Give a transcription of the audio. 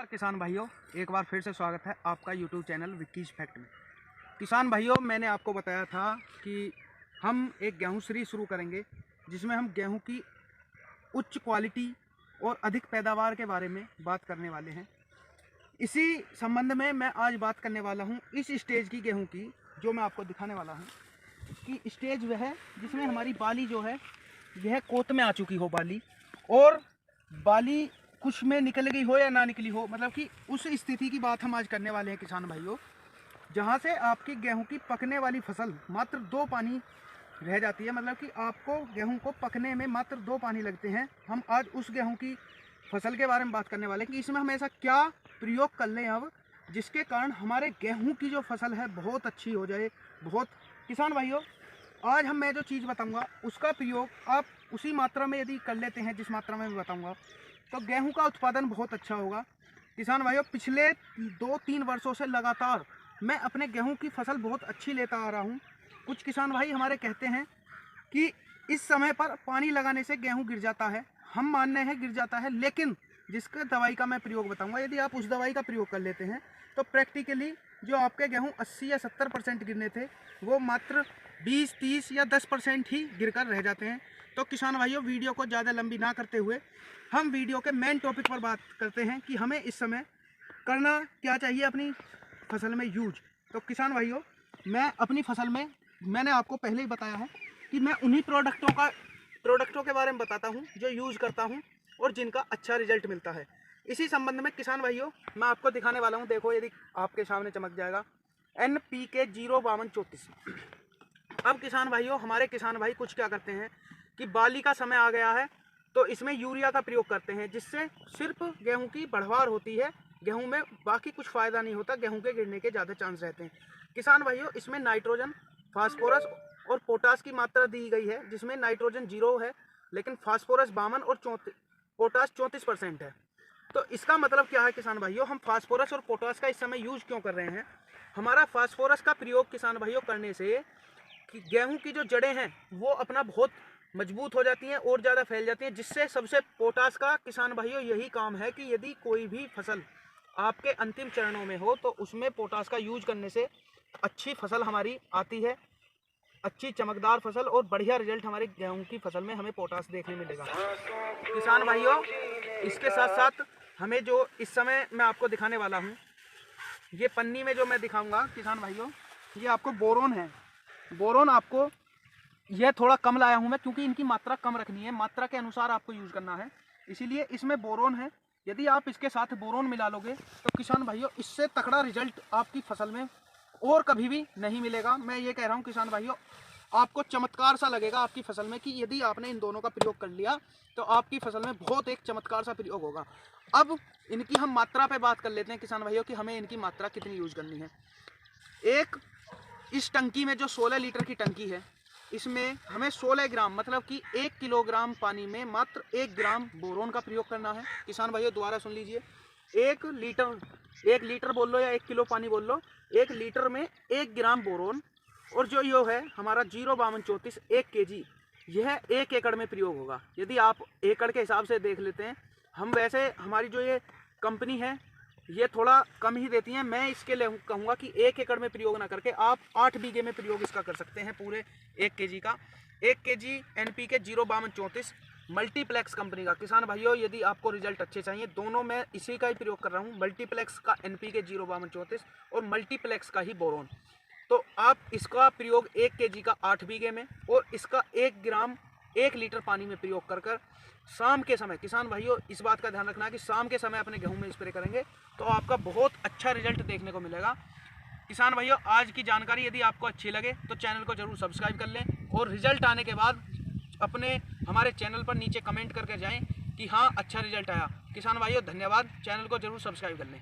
किसान भाइयों, एक बार फिर से स्वागत है आपका YouTube चैनल विक्कीज फैक्ट में। किसान भाइयों, मैंने आपको बताया था कि हम एक गेहूं सीरीज शुरू करेंगे जिसमें हम गेहूं की उच्च क्वालिटी और अधिक पैदावार के बारे में बात करने वाले हैं। इसी संबंध में मैं आज बात करने वाला हूं इस स्टेज की गेहूं की, जो मैं आपको दिखाने वाला हूं कि स्टेज वह है जिसमें हमारी बाली जो है यह कोत में आ चुकी हो बाली, और बाली कुछ में निकल गई हो या ना निकली हो, मतलब कि उस स्थिति की बात हम आज करने वाले हैं किसान भाइयों, जहां से आपकी गेहूं की पकने वाली फसल मात्र 2 पानी रह जाती है। मतलब कि आपको गेहूं को पकने में मात्र 2 पानी लगते हैं। हम आज उस गेहूं की फसल के बारे में बात करने वाले हैं कि इसमें हम ऐसा क्या प्रयोग कर लें अब जिसके कारण हमारे गेहूं की जो फसल है बहुत अच्छी हो जाए। किसान भाइयों, आज मैं जो चीज़ बताऊंगा उसका प्रयोग आप उसी मात्रा में यदि कर लेते हैं जिस मात्रा में मैं बताऊंगा, तो गेहूं का उत्पादन बहुत अच्छा होगा। किसान भाइयों, पिछले 2-3 वर्षों से लगातार मैं अपने गेहूं की फसल बहुत अच्छी लेता आ रहा हूं। कुछ किसान भाई हमारे कहते हैं कि इस समय पर पानी लगाने से गेहूं गिर जाता है। हम मानने हैं गिर जाता है, लेकिन जिसका दवाई का मैं प्रयोग बताऊंगा, यदि आप उस दवाई का प्रयोग कर लेते हैं तो प्रैक्टिकली जो आपके गेहूं 80 या 70% गिरने थे वो मात्र 20, 30 या 10% ही गिरकर रह जाते हैं। तो किसान भाइयों, वीडियो को ज़्यादा लंबी ना करते हुए हम वीडियो के मेन टॉपिक पर बात करते हैं कि हमें इस समय करना क्या चाहिए अपनी फसल में यूज। तो किसान भाइयों, मैं अपनी फसल में मैंने आपको पहले ही बताया है कि मैं उन्हीं प्रोडक्टों के बारे में बताता हूं जो यूज़ करता हूं और जिनका अच्छा रिजल्ट मिलता है। इसी संबंध में किसान भाइयों मैं आपको दिखाने वाला हूं। देखो, यदि आपके सामने चमक जाएगा NPK 05234। अब किसान भाइयों, हमारे किसान भाई कुछ क्या करते हैं कि बाली का समय आ गया है तो इसमें यूरिया का प्रयोग करते हैं, जिससे सिर्फ गेहूं की बढ़वार होती है, गेहूं में बाकी कुछ फ़ायदा नहीं होता, गेहूं के गिरने के ज़्यादा चांस रहते हैं। किसान भाइयों, इसमें नाइट्रोजन, फास्फोरस और पोटास की मात्रा दी गई है, जिसमें नाइट्रोजन 0 है लेकिन फास्फोरस 52 और पोटास 34% है। तो इसका मतलब क्या है किसान भाइयों, हम फास्फोरस और पोटास का इस समय यूज क्यों कर रहे हैं? हमारा फास्फोरस का प्रयोग किसान भाइयों करने से कि गेहूं की जो जड़ें हैं वो अपना बहुत मजबूत हो जाती हैं और ज़्यादा फैल जाती हैं, जिससे सबसे पोटास का किसान भाइयों यही काम है कि यदि कोई भी फसल आपके अंतिम चरणों में हो तो उसमें पोटास का यूज करने से अच्छी फसल हमारी आती है, अच्छी चमकदार फसल और बढ़िया रिजल्ट हमारे गेहूं की फसल में हमें पोटास देखने मिलेगा। किसान भाइयों, इसके साथ साथ हमें जो इस समय मैं आपको दिखाने वाला हूँ, ये पन्नी में जो मैं दिखाऊंगा किसान भाइयों, ये आपको बोरोन है। बोरोन आपको यह थोड़ा कम लाया हूं मैं, क्योंकि इनकी मात्रा कम रखनी है, मात्रा के अनुसार आपको यूज़ करना है, इसीलिए इसमें बोरोन है। यदि आप इसके साथ बोरोन मिला लोगे तो किसान भाइयों इससे तगड़ा रिजल्ट आपकी फसल में और कभी भी नहीं मिलेगा। मैं ये कह रहा हूँ किसान भाइयों, आपको चमत्कार सा लगेगा आपकी फसल में कि यदि आपने इन दोनों का प्रयोग कर लिया तो आपकी फसल में बहुत एक चमत्कार सा प्रयोग होगा। अब इनकी हम मात्रा पे बात कर लेते हैं किसान भाइयों कि हमें इनकी मात्रा कितनी यूज़ करनी है। इस टंकी में जो 16 लीटर की टंकी है, इसमें हमें 16 ग्राम, मतलब कि 1 किलोग्राम पानी में मात्र 1 ग्राम बोरोन का प्रयोग करना है। किसान भाइयों दोबारा सुन लीजिए, 1 लीटर बोल लो या 1 किलो पानी बोल लो, 1 लीटर में 1 ग्राम बोरोन, और जो यो है हमारा 05234 1 kg, यह 1 एकड़ में प्रयोग होगा। यदि आप एकड़ के हिसाब से देख लेते हैं, हम वैसे हमारी जो ये कंपनी है ये थोड़ा कम ही देती हैं, मैं इसके लिए कहूँगा कि 1 एकड़ में प्रयोग ना करके आप 8 बीघे में प्रयोग इसका कर सकते हैं पूरे 1 kg का। 1 kg NPK 05234 मल्टीप्लेक्स कंपनी का। किसान भाइयों, यदि आपको रिजल्ट अच्छे चाहिए, दोनों मैं इसी का ही प्रयोग कर रहा हूँ, मल्टीप्लेक्स का NPK 05234 और मल्टीप्लेक्स का ही बोरोन। तो आप इसका प्रयोग 1 kg का 8 बीघे में और इसका 1 ग्राम 1 लीटर पानी में प्रयोग कर शाम के समय, किसान भाइयों इस बात का ध्यान रखना है कि शाम के समय अपने गेहूं में स्प्रे करेंगे तो आपका बहुत अच्छा रिजल्ट देखने को मिलेगा। किसान भाइयों, आज की जानकारी यदि आपको अच्छी लगे तो चैनल को जरूर सब्सक्राइब कर लें और रिजल्ट आने के बाद अपने हमारे चैनल पर नीचे कमेंट करके जाएं कि हाँ अच्छा रिजल्ट आया। किसान भाइयों धन्यवाद, चैनल को जरूर सब्सक्राइब कर लें।